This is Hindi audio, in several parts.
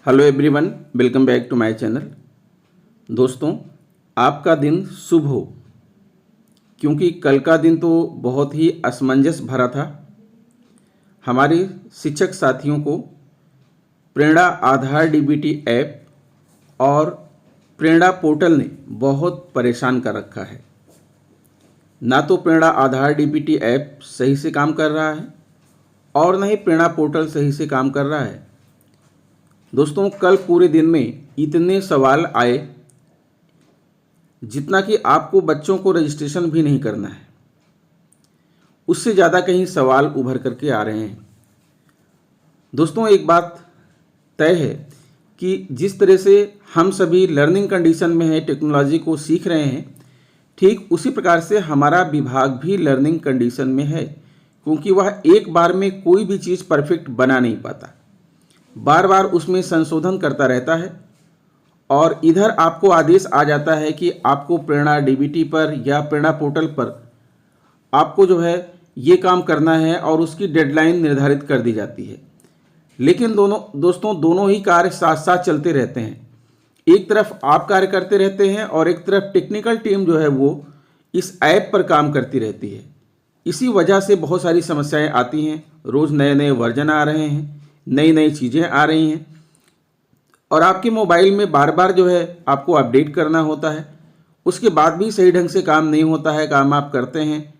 Hello everyone, welcome back to my channel. दोस्तों, आपका दिन शुभ हो, क्योंकि कल का दिन तो बहुत ही असमंजस भरा था। हमारे शिक्षक साथियों को प्रेरणा आधार डीबीटी ऐप और प्रेरणा पोर्टल ने बहुत परेशान कर रखा है। ना तो प्रेरणा आधार डीबीटी ऐप सही से काम कर रहा है और न ही प्रेरणा पोर्टल सही से काम कर रहा है। दोस्तों, कल पूरे दिन में इतने सवाल आए जितना कि आपको बच्चों को रजिस्ट्रेशन भी नहीं करना है, उससे ज़्यादा कहीं सवाल उभर करके आ रहे हैं। दोस्तों, एक बात तय है कि जिस तरह से हम सभी लर्निंग कंडीशन में हैं, टेक्नोलॉजी को सीख रहे हैं, ठीक उसी प्रकार से हमारा विभाग भी लर्निंग कंडीशन में है, क्योंकि वह एक बार में कोई भी चीज़ परफेक्ट बना नहीं पाता, बार बार उसमें संशोधन करता रहता है। और इधर आपको आदेश आ जाता है कि आपको प्रेरणा डीबीटी पर या प्रेरणा पोर्टल पर आपको जो है ये काम करना है और उसकी डेडलाइन निर्धारित कर दी जाती है। लेकिन दोनों ही कार्य साथ साथ चलते रहते हैं। एक तरफ आप कार्य करते रहते हैं और एक तरफ टेक्निकल टीम जो है वो इस ऐप पर काम करती रहती है। इसी वजह से बहुत सारी समस्याएं आती हैं। रोज़ नए नए वर्जन आ रहे हैं, नई नई चीज़ें आ रही हैं और आपके मोबाइल में बार बार जो है आपको अपडेट करना होता है। उसके बाद भी सही ढंग से काम नहीं होता है। काम आप करते हैं,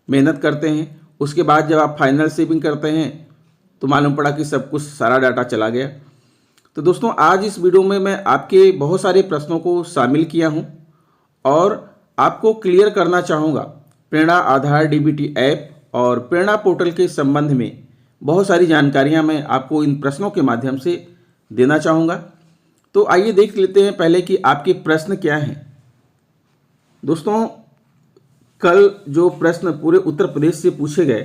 मेहनत करते हैं, उसके बाद जब आप फाइनल सेविंग करते हैं तो मालूम पड़ा कि सब कुछ सारा डाटा चला गया। तो दोस्तों, आज इस वीडियो में मैं आपके बहुत सारे प्रश्नों को शामिल किया हूं और आपको क्लियर करना चाहूँगा। प्रेरणा आधार डीबीटी ऐप और प्रेरणा पोर्टल के संबंध में बहुत सारी जानकारियां मैं आपको इन प्रश्नों के माध्यम से देना चाहूँगा। तो आइए देख लेते हैं पहले कि आपके प्रश्न क्या हैं। दोस्तों, कल जो प्रश्न पूरे उत्तर प्रदेश से पूछे गए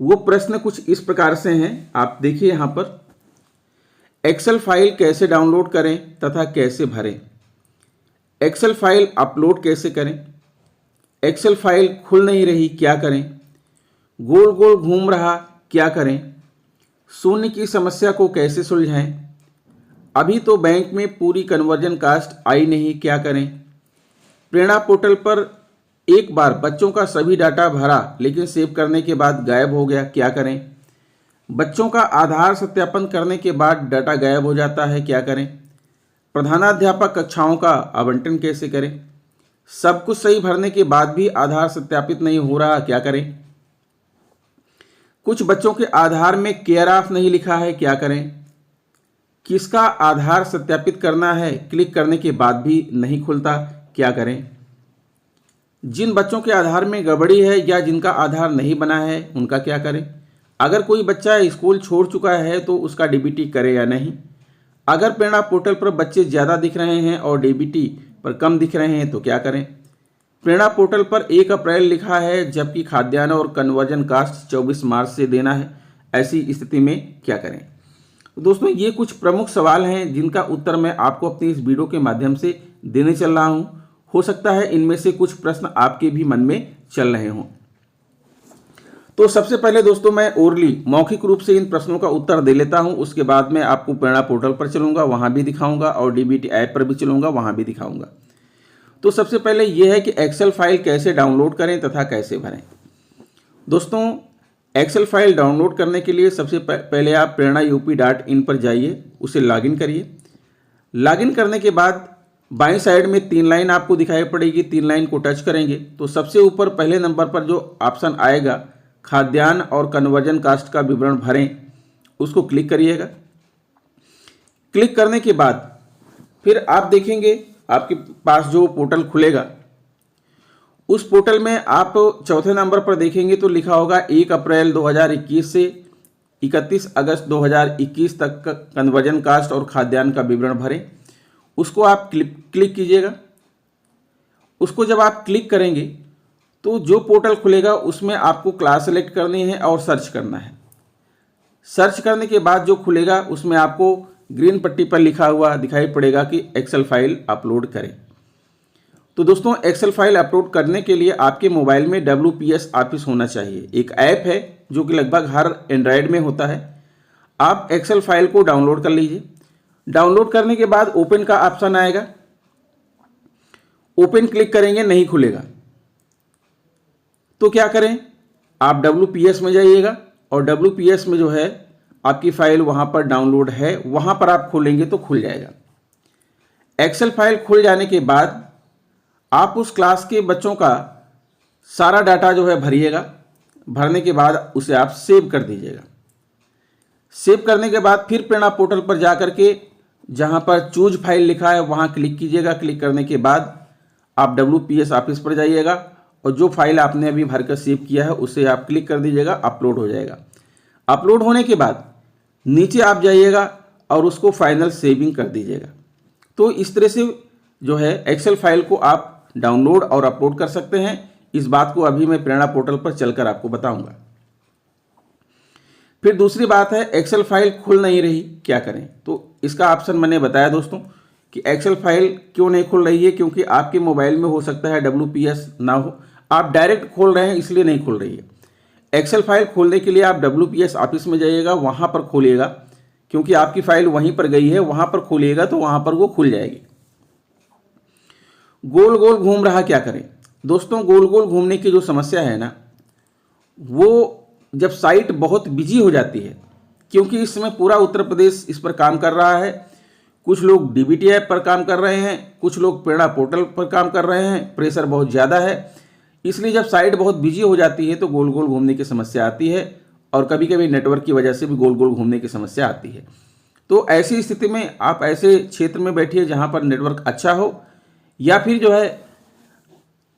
वो प्रश्न कुछ इस प्रकार से हैं। आप देखिए यहाँ पर, एक्सेल फाइल कैसे डाउनलोड करें तथा कैसे भरें, एक्सेल फाइल अपलोड कैसे करें, एक्सेल फाइल खुल नहीं रही क्या करें, गोल गोल घूम रहा क्या करें, शून्य की समस्या को कैसे सुलझाएं, अभी तो बैंक में पूरी कन्वर्जन कास्ट आई नहीं क्या करें, प्रेरणा पोर्टल पर एक बार बच्चों का सभी डाटा भरा लेकिन सेव करने के बाद गायब हो गया क्या करें, बच्चों का आधार सत्यापन करने के बाद डाटा गायब हो जाता है क्या करें, प्रधानाध्यापक कक्षाओं का आवंटन कैसे करें, सब कुछ सही भरने के बाद भी आधार सत्यापित नहीं हो रहा क्या करें, कुछ बच्चों के आधार में केयर ऑफ नहीं लिखा है क्या करें, किसका आधार सत्यापित करना है क्लिक करने के बाद भी नहीं खुलता क्या करें, जिन बच्चों के आधार में गड़बड़ी है या जिनका आधार नहीं बना है उनका क्या करें, अगर कोई बच्चा स्कूल छोड़ चुका है तो उसका डीबीटी करे या नहीं, अगर प्रेरणा पोर्टल पर बच्चे ज़्यादा दिख रहे हैं और डीबीटी पर कम दिख रहे हैं तो क्या करें, प्रेरणा पोर्टल पर 1 अप्रैल लिखा है जबकि खाद्यान्न और कन्वर्जन कास्ट 24 मार्च से देना है, ऐसी स्थिति में क्या करें। तो दोस्तों, ये कुछ प्रमुख सवाल हैं जिनका उत्तर मैं आपको अपनी इस वीडियो के माध्यम से देने चल रहा हूं। हो सकता है इनमें से कुछ प्रश्न आपके भी मन में चल रहे हों। तो सबसे पहले दोस्तों, मैं ओरली मौखिक रूप से इन प्रश्नों का उत्तर दे लेता हूं। उसके बाद मैं आपको प्रेरणा पोर्टल पर चलूंगा, वहां भी दिखाऊंगा, और डीबीटी ऐप पर भी चलूंगा, वहां भी दिखाऊंगा। तो सबसे पहले यह है कि एक्सेल फाइल कैसे डाउनलोड करें तथा कैसे भरें। दोस्तों, एक्सेल फाइल डाउनलोड करने के लिए सबसे पहले आप prerana.up.in पर जाइए, उसे लॉगिन करिए। लॉगिन करने के बाद बाईं साइड में 3 लाइन आपको दिखाई पड़ेगी। 3 लाइन को टच करेंगे तो सबसे ऊपर पहले नंबर पर जो ऑप्शन आएगा खाद्यान्न और कन्वर्जन कास्ट का विवरण भरें, उसको क्लिक करिएगा। क्लिक करने के बाद फिर आप देखेंगे आपके पास जो पोर्टल खुलेगा, उस पोर्टल में आप चौथे नंबर पर देखेंगे तो लिखा होगा 1 अप्रैल 2021 से 31 अगस्त 2021 तक का कन्वर्जन कास्ट और खाद्यान्न का विवरण भरें। उसको आप क्लिक कीजिएगा। उसको जब आप क्लिक करेंगे तो जो पोर्टल खुलेगा उसमें आपको क्लास सेलेक्ट करनी है और सर्च करना है। सर्च करने के बाद जो खुलेगा उसमें आपको ग्रीन पट्टी पर लिखा हुआ दिखाई पड़ेगा कि एक्सेल फाइल अपलोड करें। तो दोस्तों, एक्सेल फाइल अपलोड करने के लिए आपके मोबाइल में WPS ऑफिस होना चाहिए। एक ऐप है जो कि लगभग हर एंड्रॉयड में होता है। आप एक्सेल फाइल को डाउनलोड कर लीजिए। डाउनलोड करने के बाद ओपन का ऑप्शन आएगा, ओपन क्लिक करेंगे, नहीं खुलेगा तो क्या करें, आप WPS में जाइएगा और WPS में जो है आपकी फाइल वहां पर डाउनलोड है, वहां पर आप खोलेंगे तो खुल जाएगा। एक्सेल फाइल खुल जाने के बाद आप उस क्लास के बच्चों का सारा डाटा जो है भरिएगा। भरने के बाद उसे आप सेव कर दीजिएगा। सेव करने के बाद फिर प्रेरणा पोर्टल पर जा करके जहां पर चूज फाइल लिखा है वहां क्लिक कीजिएगा। क्लिक करने के बाद आप WPS ऑफिस पर जाइएगा और जो फाइल आपने अभी भरकर सेव किया है उसे आप क्लिक कर दीजिएगा, अपलोड हो जाएगा। अपलोड होने के बाद नीचे आप जाइएगा और उसको फाइनल सेविंग कर दीजिएगा। तो इस तरह से जो है एक्सेल फाइल को आप डाउनलोड और अपलोड कर सकते हैं। इस बात को अभी मैं प्रेरणा पोर्टल पर चलकर आपको बताऊंगा। फिर दूसरी बात है, एक्सेल फाइल खुल नहीं रही, क्या करें? तो इसका ऑप्शन मैंने बताया दोस्तों कि एक्सेल फाइल क्यों नहीं खुल रही है, क्योंकि आपके मोबाइल में हो सकता है WPS ना हो, आप डायरेक्ट खोल रहे हैं इसलिए नहीं खुल रही है। एक्सेल फाइल खोलने के लिए आप WPS ऑफिस में जाइएगा, वहां पर खोलिएगा, क्योंकि आपकी फाइल वहीं पर गई है, वहां पर खोलिएगा तो वहां पर वो खुल जाएगी। गोल गोल घूम रहा, क्या करें? दोस्तों गोल गोल घूमने की जो समस्या है ना, वो जब साइट बहुत बिजी हो जाती है, क्योंकि इस समय पूरा उत्तर प्रदेश इस पर काम कर रहा है। कुछ लोग DBT ऐप पर काम कर रहे हैं, कुछ लोग प्रेरणा पोर्टल पर काम कर रहे हैं, प्रेशर बहुत ज़्यादा है, इसलिए जब साइट बहुत बिजी हो जाती है तो गोल गोल घूमने की समस्या आती है और कभी कभी नेटवर्क की वजह से भी गोल गोल घूमने की समस्या आती है। तो ऐसी स्थिति में आप ऐसे क्षेत्र में बैठिए जहाँ पर नेटवर्क अच्छा हो, या फिर जो है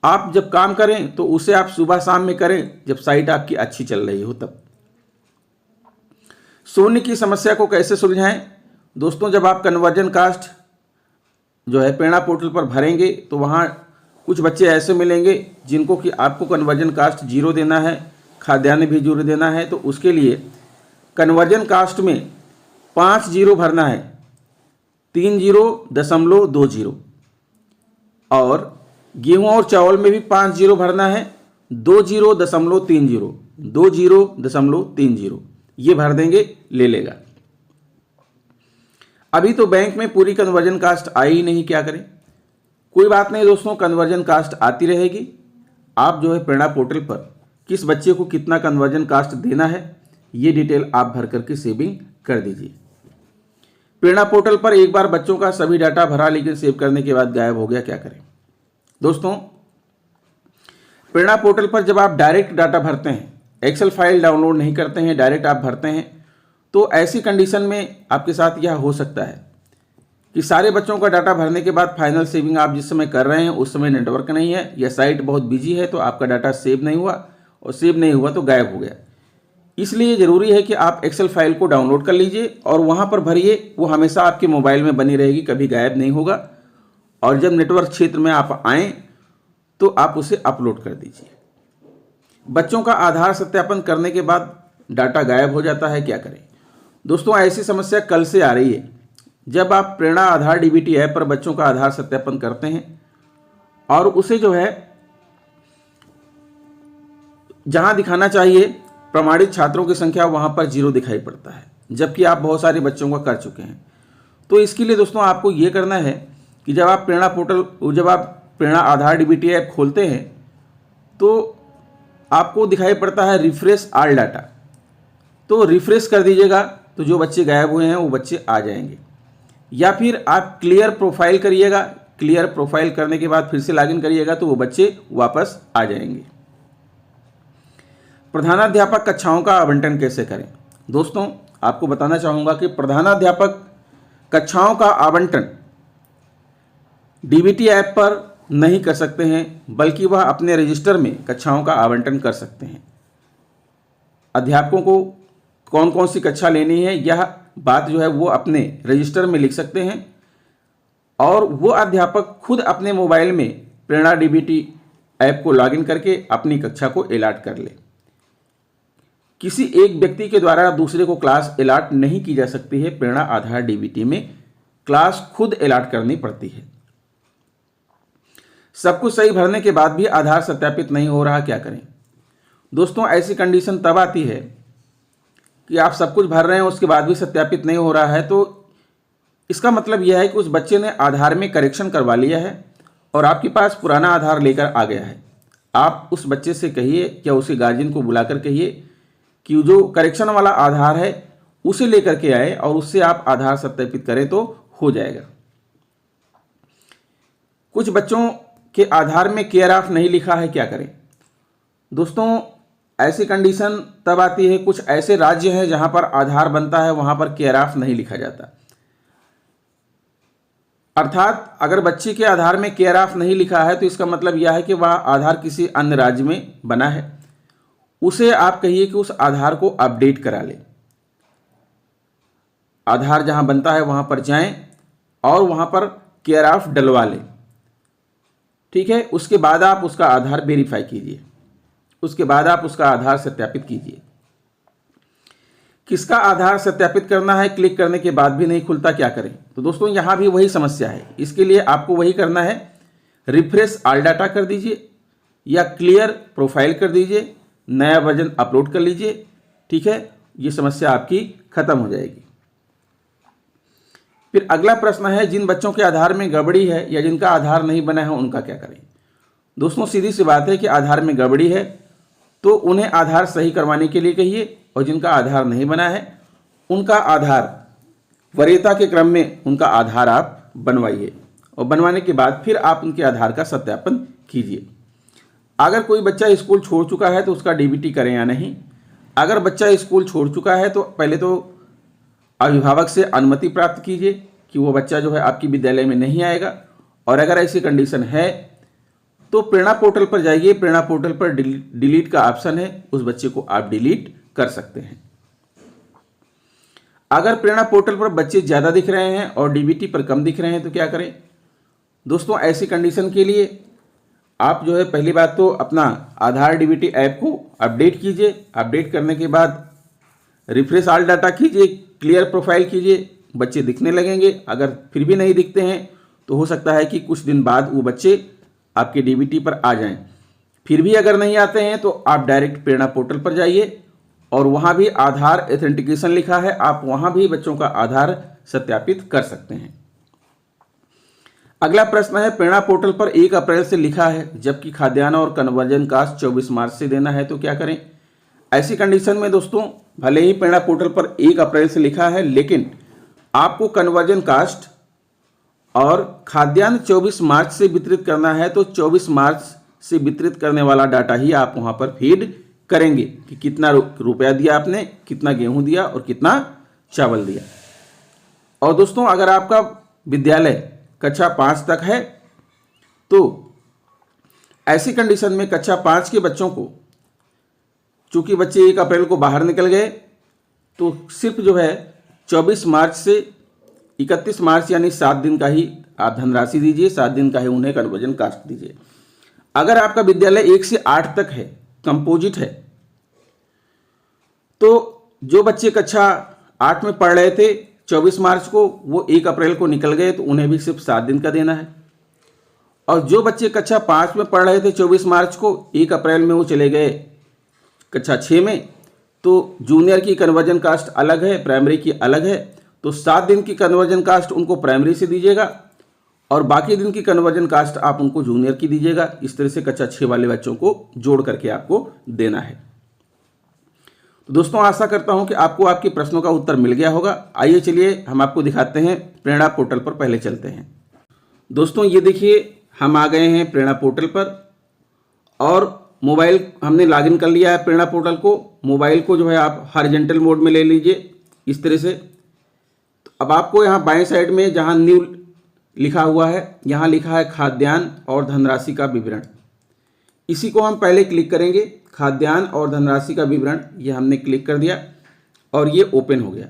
आप जब काम करें तो उसे आप सुबह शाम में करें जब साइट आपकी अच्छी चल रही हो तब। शून्य की समस्या को कैसे सुलझाएं? दोस्तों जब आप कन्वर्जन कास्ट जो है प्रेरणा पोर्टल पर भरेंगे तो वहाँ कुछ बच्चे ऐसे मिलेंगे जिनको कि आपको कन्वर्जन कास्ट 0 देना है, खाद्यान्न भी 0 देना है। तो उसके लिए कन्वर्जन कास्ट में 5 0 भरना है, 30.20 और गेहूं और चावल में भी 5 0 भरना है, 20.30 ये भर देंगे, ले लेगा। अभी तो बैंक में पूरी कन्वर्जन कास्ट आई ही नहीं, क्या करें? कोई बात नहीं दोस्तों, कन्वर्जन कास्ट आती रहेगी। आप जो है प्रेरणा पोर्टल पर किस बच्चे को कितना कन्वर्जन कास्ट देना है ये डिटेल आप भर करके सेविंग कर दीजिए। प्रेरणा पोर्टल पर एक बार बच्चों का सभी डाटा भरा लेकिन सेव करने के बाद गायब हो गया, क्या करें? दोस्तों प्रेरणा पोर्टल पर जब आप डायरेक्ट डाटा भरते हैं, एक्सेल फाइल डाउनलोड नहीं करते हैं, डायरेक्ट आप भरते हैं, तो ऐसी कंडीशन में आपके साथ यह हो सकता है कि सारे बच्चों का डाटा भरने के बाद फाइनल सेविंग आप जिस समय कर रहे हैं उस समय नेटवर्क नहीं है या साइट बहुत बिजी है, तो आपका डाटा सेव नहीं हुआ, और सेव नहीं हुआ तो गायब हो गया। इसलिए ज़रूरी है कि आप एक्सेल फाइल को डाउनलोड कर लीजिए और वहाँ पर भरिए, वो हमेशा आपके मोबाइल में बनी रहेगी, कभी गायब नहीं होगा। और जब नेटवर्क क्षेत्र में आप आएँ तो आप उसे अपलोड कर दीजिए। बच्चों का आधार सत्यापन करने के बाद डाटा गायब हो जाता है, क्या करें? दोस्तों ऐसी समस्या कल से आ रही है। जब आप प्रेरणा आधार DBT ऐप पर बच्चों का आधार सत्यापन करते हैं और उसे जो है जहां दिखाना चाहिए प्रमाणित छात्रों की संख्या, वहां पर 0 दिखाई पड़ता है, जबकि आप बहुत सारे बच्चों का कर चुके हैं। तो इसके लिए दोस्तों आपको ये करना है कि जब आप प्रेरणा आधार DBT ऐप खोलते हैं तो आपको दिखाई पड़ता है रिफ्रेश ऑल डाटा, तो रिफ्रेश कर दीजिएगा, तो जो बच्चे गायब हुए हैं वो बच्चे आ जाएंगे। या फिर आप क्लियर प्रोफाइल करिएगा, क्लियर प्रोफाइल करने के बाद फिर से लॉगिन करिएगा तो वो बच्चे वापस आ जाएंगे। प्रधानाध्यापक कक्षाओं का आवंटन कैसे करें? दोस्तों आपको बताना चाहूँगा कि प्रधानाध्यापक कक्षाओं का आवंटन DBT ऐप पर नहीं कर सकते हैं, बल्कि वह अपने रजिस्टर में कक्षाओं का आवंटन कर सकते हैं। अध्यापकों को कौन कौन सी कक्षा लेनी है यह बात जो है वो अपने रजिस्टर में लिख सकते हैं, और वो अध्यापक खुद अपने मोबाइल में प्रेरणा DBT ऐप को लॉगिन करके अपनी कक्षा को अलॉट कर ले। किसी एक व्यक्ति के द्वारा दूसरे को क्लास अलॉट नहीं की जा सकती है। प्रेरणा आधार DBT में क्लास खुद अलॉट करनी पड़ती है। सब कुछ सही भरने के बाद भी आधार सत्यापित नहीं हो रहा, क्या करें? दोस्तों ऐसी कंडीशन तब आती है कि आप सब कुछ भर रहे हैं उसके बाद भी सत्यापित नहीं हो रहा है, तो इसका मतलब यह है कि उस बच्चे ने आधार में करेक्शन करवा लिया है और आपके पास पुराना आधार लेकर आ गया है। आप उस बच्चे से कहिए या उसी गार्जियन को बुलाकर कहिए कि जो करेक्शन वाला आधार है उसे लेकर के आए और उससे आप आधार सत्यापित करें तो हो जाएगा। कुछ बच्चों के आधार में केयर ऑफ नहीं लिखा है, क्या करें? दोस्तों, ऐसी कंडीशन तब आती है, कुछ ऐसे राज्य हैं जहां पर आधार बनता है वहां पर केयर ऑफ नहीं लिखा जाता। अर्थात अगर बच्चे के आधार में केयर ऑफ नहीं लिखा है तो इसका मतलब यह है कि वह आधार किसी अन्य राज्य में बना है। उसे आप कहिए कि उस आधार को अपडेट करा ले। आधार जहां बनता है वहां पर जाएं और वहां पर केयर ऑफ डलवा लें, ठीक है। उसके बाद आप उसका आधार वेरीफाई कीजिए, उसके बाद आप उसका आधार सत्यापित कीजिए। किसका आधार सत्यापित करना है, क्लिक करने के बाद भी नहीं खुलता, क्या करें? तो दोस्तों, यहां भी वही समस्या है। इसके लिए आपको वही करना है, रिफ्रेश ऑल डाटा कर दीजिए या क्लियर प्रोफाइल कर दीजिए, नया वर्जन अपलोड कर लीजिए, ठीक है। ये समस्या आपकी खत्म हो जाएगी। फिर अगला प्रश्न है, जिन बच्चों के आधार में गड़बड़ी है या जिनका आधार नहीं बना है उनका क्या करें? दोस्तों, सीधी सी बात है कि आधार में गड़बड़ी है तो उन्हें आधार सही करवाने के लिए कहिए, और जिनका आधार नहीं बना है उनका आधार वरीयता के क्रम में उनका आधार आप बनवाइए और बनवाने के बाद फिर आप उनके आधार का सत्यापन कीजिए। अगर कोई बच्चा स्कूल छोड़ चुका है तो उसका डीबीटी करें या नहीं। अगर बच्चा स्कूल छोड़ चुका है तो पहले तो अभिभावक से अनुमति प्राप्त कीजिए कि वो बच्चा जो है आपकी विद्यालय में नहीं आएगा, और अगर ऐसी कंडीशन है तो प्रेरणा पोर्टल पर जाइए। प्रेरणा पोर्टल पर डिलीट का ऑप्शन है, उस बच्चे को आप डिलीट कर सकते हैं। अगर प्रेरणा पोर्टल पर बच्चे ज़्यादा दिख रहे हैं और डीबीटी पर कम दिख रहे हैं तो क्या करें? दोस्तों, ऐसी कंडीशन के लिए आप जो है पहली बात तो अपना आधार डीबीटी ऐप को अपडेट कीजिए। अपडेट करने के बाद रिफ्रेश ऑल डाटा कीजिए, क्लियर प्रोफाइल कीजिए, बच्चे दिखने लगेंगे। अगर फिर भी नहीं दिखते हैं तो हो सकता है कि कुछ दिन बाद वो बच्चे आपके डीबीटी पर आ जाएं। फिर भी अगर नहीं आते हैं तो आप डायरेक्ट प्रेरणा पोर्टल पर जाइए और वहां भी आधार एथेंटिकेशन लिखा है, आप वहां भी बच्चों का आधार सत्यापित कर सकते हैं। अगला प्रश्न है, प्रेरणा पोर्टल पर 1 अप्रैल से लिखा है जबकि खाद्यान्न और कन्वर्जन कास्ट 24 मार्च से देना है, तो क्या करें? ऐसी कंडीशन में दोस्तों, भले ही प्रेरणा पोर्टल पर 1 अप्रैल से लिखा है लेकिन आपको कन्वर्जन कास्ट और खाद्यान्न 24 मार्च से वितरित करना है, तो 24 मार्च से वितरित करने वाला डाटा ही आप वहां पर फीड करेंगे कि कितना रुपया दिया आपने, कितना गेहूं दिया और कितना चावल दिया। और दोस्तों, अगर आपका विद्यालय कक्षा 5 तक है तो ऐसी कंडीशन में कक्षा 5 के बच्चों को, चूंकि बच्चे 1 अप्रैल को बाहर निकल गए, तो सिर्फ जो है 24 मार्च से 31 मार्च यानी 7 दिन का ही आप धनराशि दीजिए, 7 दिन का ही उन्हें कन्वर्जन कास्ट दीजिए। अगर आपका विद्यालय 1 से 8 तक है, कंपोजिट है, तो जो बच्चे कक्षा 8 में पढ़ रहे थे 24 मार्च को, वो 1 अप्रैल को निकल गए तो उन्हें भी सिर्फ 7 दिन का देना है। और जो बच्चे कक्षा 5 में पढ़ रहे थे 24 मार्च को, 1 अप्रैल में वो चले गए कक्षा 6 में, तो जूनियर की कन्वर्जन कास्ट अलग है, प्राइमरी की अलग है, तो 7 दिन की कन्वर्जन कास्ट उनको प्राइमरी से दीजिएगा और बाकी दिन की कन्वर्जन कास्ट आप उनको जूनियर की दीजिएगा। इस तरह से कक्षा 6 वाले बच्चों को जोड़ करके आपको देना है। तो दोस्तों, आशा करता हूं कि आपको आपके प्रश्नों का उत्तर मिल गया होगा। आइए चलिए हम आपको दिखाते हैं, प्रेरणा पोर्टल पर पहले चलते हैं। दोस्तों, ये देखिए हम आ गए हैं प्रेरणा पोर्टल पर और मोबाइल हमने लॉगिन कर लिया है प्रेरणा पोर्टल को। मोबाइल को जो है आप हॉरिजॉन्टल मोड में ले लीजिए इस तरह से। तो अब आपको यहाँ बाएं साइड में जहाँ न्यू लिखा हुआ है, यहाँ लिखा है खाद्यान्न और धनराशि का विवरण। इसी को हम पहले क्लिक करेंगे, खाद्यान्न और धनराशि का विवरण। ये हमने क्लिक कर दिया और ये ओपन हो गया।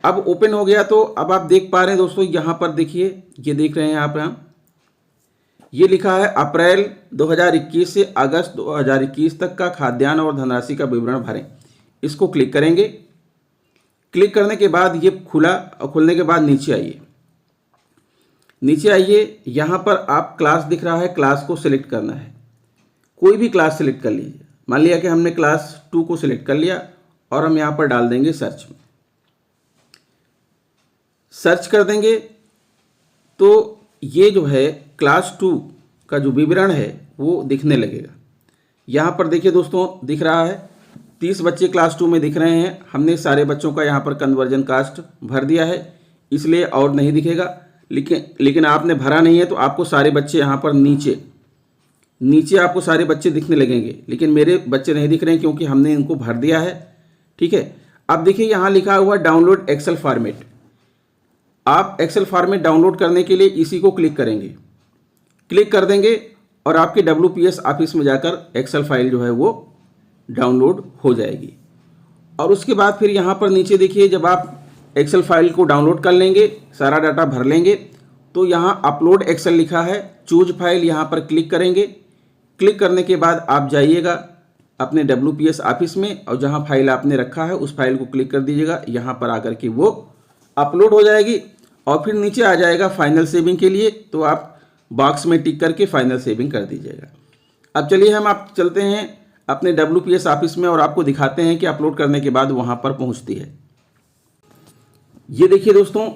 अब ओपन हो गया तो अब आप देख पा रहे हैं दोस्तों, यहाँ पर देखिए, ये देख रहे हैं आप, यहाँ ये लिखा है अप्रैल 2021 से अगस्त 2021 तक का खाद्यान्न और धनराशि का विवरण भरें। इसको क्लिक करेंगे। क्लिक करने के बाद ये खुला और खुलने के बाद नीचे आइए। नीचे आइए, यहाँ पर आप क्लास दिख रहा है, क्लास को सिलेक्ट करना है। कोई भी क्लास सिलेक्ट कर लीजिए। मान लिया कि हमने क्लास 2 को सिलेक्ट कर लिया और हम यहाँ पर डाल देंगे सर्च में। सर्च कर देंगे तो ये जो है क्लास 2 का जो विवरण है वो दिखने लगेगा। यहाँ पर देखिए दोस्तों, दिख रहा है 30 बच्चे क्लास 2 में दिख रहे हैं। हमने सारे बच्चों का यहाँ पर कन्वर्जन कास्ट भर दिया है, इसलिए और नहीं दिखेगा। लेकिन आपने भरा नहीं है तो आपको सारे बच्चे यहाँ पर नीचे आपको सारे बच्चे दिखने लगेंगे, लेकिन मेरे बच्चे नहीं दिख रहे हैं क्योंकि हमने इनको भर दिया है। ठीक है, अब देखिए यहाँ लिखा हुआ डाउनलोड एक्सेल फॉर्मेट। आप एक्सेल फॉर्मेट डाउनलोड करने के लिए इसी को क्लिक करेंगे, क्लिक कर देंगे और आपके WPS ऑफिस में जाकर एक्सेल फाइल जो है वो डाउनलोड हो जाएगी। और उसके बाद फिर यहाँ पर नीचे देखिए, जब आप एक्सेल फाइल को डाउनलोड कर लेंगे, सारा डाटा भर लेंगे, तो यहाँ अपलोड एक्सेल लिखा है, चूज फाइल, यहाँ पर क्लिक करेंगे। क्लिक करने के बाद आप जाइएगा अपने WPS ऑफिस में और जहाँ फाइल आपने रखा है उस फाइल को क्लिक कर दीजिएगा। यहाँ पर आकर के वो अपलोड हो जाएगी और फिर नीचे आ जाएगा फाइनल सेविंग के लिए, तो आप बॉक्स में टिक करके फाइनल सेविंग कर दीजिएगा। अब चलिए हम आप चलते हैं अपने WPS ऑफिस में और आपको दिखाते हैं कि अपलोड करने के बाद वहाँ पर पहुँचती है। ये देखिए दोस्तों,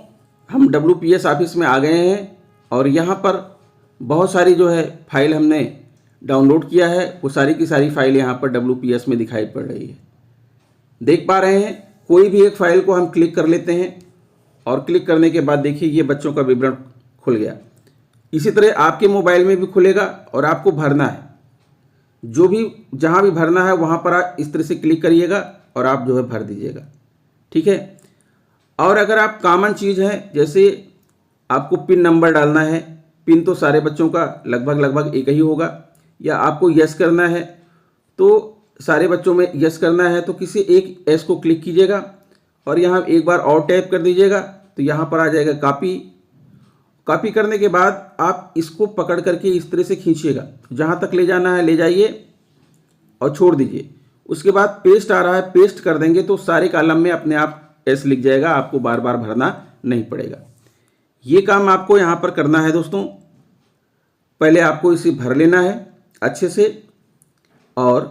हम WPS ऑफिस में आ गए हैं और यहाँ पर बहुत सारी जो है फाइल हमने डाउनलोड किया है, वो सारी की सारी फाइल यहाँ पर WPS में दिखाई पड़ रही है। देख पा रहे हैं, कोई भी एक फाइल को हम क्लिक कर लेते हैं और क्लिक करने के बाद देखिए ये बच्चों का विवरण खुल गया। इसी तरह आपके मोबाइल में भी खुलेगा और आपको भरना है, जो भी जहाँ भी भरना है वहाँ पर आप इस तरह से क्लिक करिएगा और आप जो है भर दीजिएगा। ठीक है, और अगर आप कॉमन चीज़ है, जैसे आपको पिन नंबर डालना है, पिन तो सारे बच्चों का लगभग एक ही होगा, या आपको यस करना है तो सारे बच्चों में यस करना है, तो किसी एक एस को क्लिक कीजिएगा और यहाँ एक बार और टैप कर दीजिएगा तो यहाँ पर आ जाएगा कॉपी करने के बाद आप इसको पकड़ करके इस तरह से खींचिएगा, जहाँ तक ले जाना है ले जाइए और छोड़ दीजिए। उसके बाद पेस्ट आ रहा है, पेस्ट कर देंगे तो सारे कॉलम में अपने आप एस लिख जाएगा, आपको बार बार भरना नहीं पड़ेगा। ये काम आपको यहाँ पर करना है दोस्तों। पहले आपको इसे भर लेना है अच्छे से और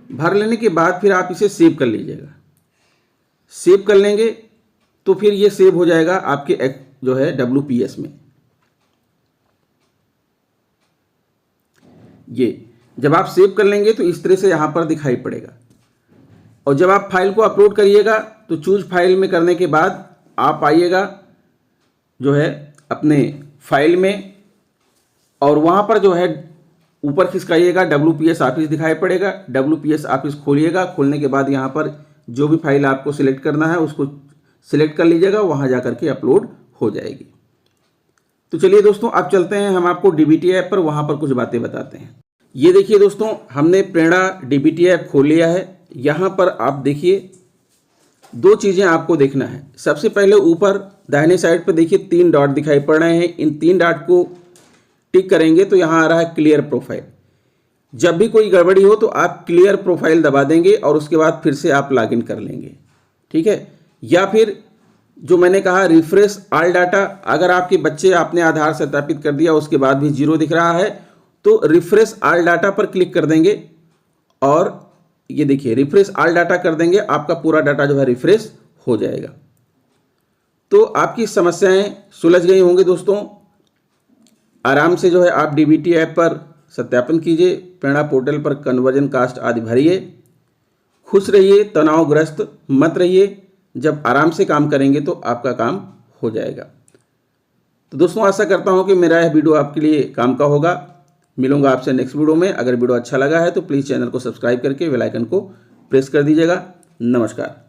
भर लेने के बाद फिर आप इसे सेव कर लीजिएगा। सेव कर लेंगे तो फिर ये सेव हो जाएगा आपके जो है WPS में। ये जब आप सेव कर लेंगे तो इस तरह से यहाँ पर दिखाई पड़ेगा। और जब आप फाइल को अपलोड करिएगा तो चूज फाइल में करने के बाद आप आइएगा जो है अपने फाइल में और वहाँ पर जो है ऊपर खिसकाइएगा, WPS ऑफिस दिखाई पड़ेगा। WPS ऑफिस खोलिएगा, खोलने के बाद यहाँ पर जो भी फाइल आपको सिलेक्ट करना है उसको सिलेक्ट कर लीजिएगा, वहाँ जा करके अपलोड हो जाएगी। तो चलिए दोस्तों, अब चलते हैं हम आपको DBT ऐप पर, वहाँ पर कुछ बातें बताते हैं। ये देखिए दोस्तों, हमने प्रेरणा DBT ऐप खोल लिया है। यहाँ पर आप देखिए दो चीज़ें आपको देखना है। सबसे पहले ऊपर दाहिने साइड पर देखिए 3 डॉट दिखाई पड़ रहे हैं। इन 3 डॉट को टिक करेंगे तो यहाँ आ रहा है क्लियर प्रोफाइल। जब भी कोई गड़बड़ी हो तो आप क्लियर प्रोफाइल दबा देंगे और उसके बाद फिर से आप लॉगिन कर लेंगे। ठीक है, या फिर जो मैंने कहा रिफ्रेश ऑल डाटा, अगर आपके बच्चे आपने आधार सत्यापित कर दिया उसके बाद भी 0 दिख रहा है तो रिफ्रेश ऑल डाटा पर क्लिक कर देंगे और ये देखिए रिफ्रेश ऑल डाटा कर देंगे, आपका पूरा डाटा जो है रिफ्रेश हो जाएगा। तो आपकी समस्याएं सुलझ गई होंगी दोस्तों। आराम से जो है आप DBT ऐप पर सत्यापन कीजिए, प्रेरणा पोर्टल पर कन्वर्जन कास्ट आदि भरिए, खुश रहिए, तनावग्रस्त मत रहिए। जब आराम से काम करेंगे तो आपका काम हो जाएगा। तो दोस्तों, आशा करता हूं कि मेरा यह वीडियो आपके लिए काम का होगा। मिलूंगा आपसे नेक्स्ट वीडियो में। अगर वीडियो अच्छा लगा है तो प्लीज़ चैनल को सब्सक्राइब करके बेल आइकन को प्रेस कर दीजिएगा। नमस्कार।